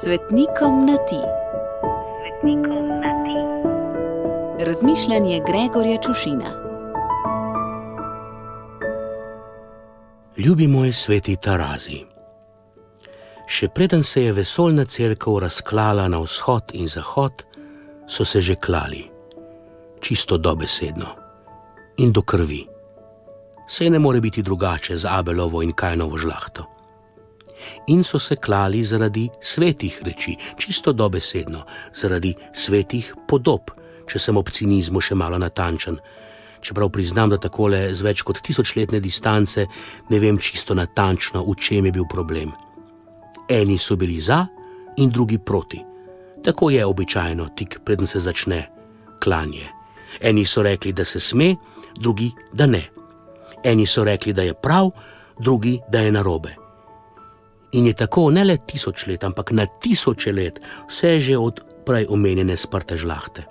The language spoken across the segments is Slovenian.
Svetnikom na ti. Svetnikom na ti. Razmišljanje Gregorja Čušina. Ljubi moj sveti Tarazi, še preden se je vesoljna cerkev razklala na vzhod in zahod, so se že klali, čisto dobesedno in do krvi. Saj ne more biti drugače z Abelovo in Kainovo žlahto. In so se klali zaradi svetih reči, čisto dobesedno, zaradi svetih podob, če sem ob cinizmu še malo natančen, čeprav priznam, da takole z več kot tisočletne distance ne vem čisto natančno, v čem je bil problem. Eni so bili za in drugi proti. Tako je običajno, tik preden se začne klanje. Eni so rekli, da se sme, drugi, da ne. Eni so rekli, da je prav, drugi, da je narobe. In je tako ne le 1000 let, ampak na tisoče let, vse že od prej omenjene sprte žlahte.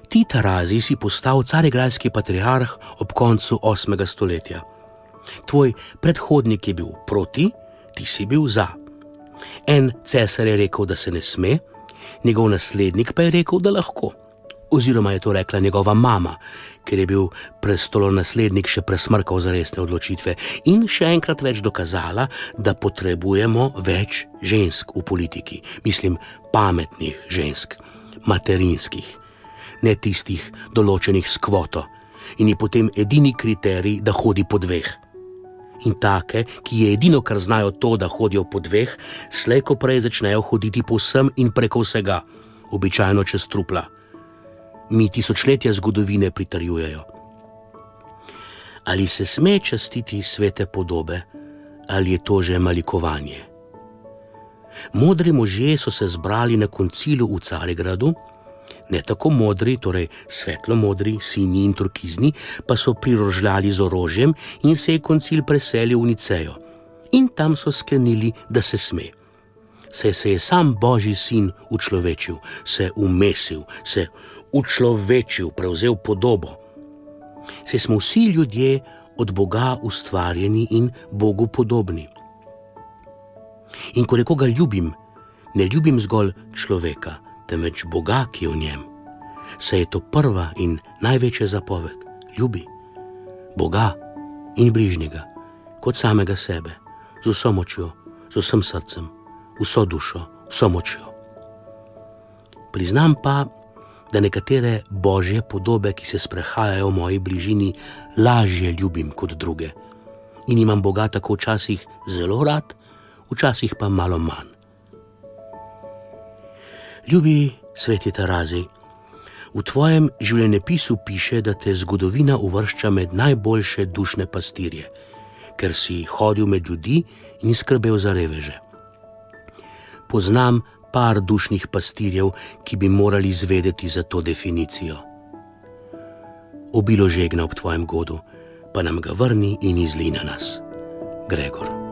Ti Tarazi si postal carigrajski patriarh ob koncu 8. stoletja. Tvoj predhodnik je bil proti, ti si bil za. En cesar je rekel, da se ne sme, njegov naslednik pa je rekel, da lahko. Oziroma je to rekla njegova mama, ker je bil prestolonaslednik še presmrkal za resne odločitve in še enkrat več dokazala, da potrebujemo več žensk v politiki. Mislim, pametnih žensk, materinskih, ne tistih določenih s kvoto in je potem edini kriterij, da hodi po dveh. In take, ki je edino, kar znajo to, da hodijo po dveh, slej ko prej začnejo hoditi povsem in preko vsega, običajno čez trupla. Mi tisočletja zgodovine pritrjujejo. Ali se sme častiti svete podobe, ali je to že malikovanje? Modri možje so se zbrali na koncilu v Carigradu, ne tako modri, torej svetlo modri, sinji in turkizni, pa so prirožljali z orožjem in se je koncil preselil v Nicejo. In tam so sklenili, da se sme. Saj se je sam Božji sin učlovečil, se umesil, se učlovečil, prevzel podobo. Saj smo vsi ljudje od Boga ustvarjeni in Bogu podobni. In ko nekoga ljubim, ne ljubim zgolj človeka, temveč Boga, ki je v njem. Saj je to prva in največja zapoved. Ljubi Boga in bližnjega, kot samega sebe, z vso močjo, z vsem srcem, vso dušo, vso močjo. Priznam pa, da nekatere božje podobe, ki se sprehajajo v moji bližini, lažje ljubim kot druge. In imam Boga tako včasih zelo rad, včasih pa malo manj. Ljubi sveti Tarazi, v tvojem življenjepisu piše, da te zgodovina uvršča med najboljše dušne pastirje, ker si hodil med ljudi in skrbel za reveže. Poznam par dušnih pastirjev, ki bi morali izvedeti za to definicijo. Obilo žegna ob tvojem godu, pa nam ga vrni in izli na nas. Gregor.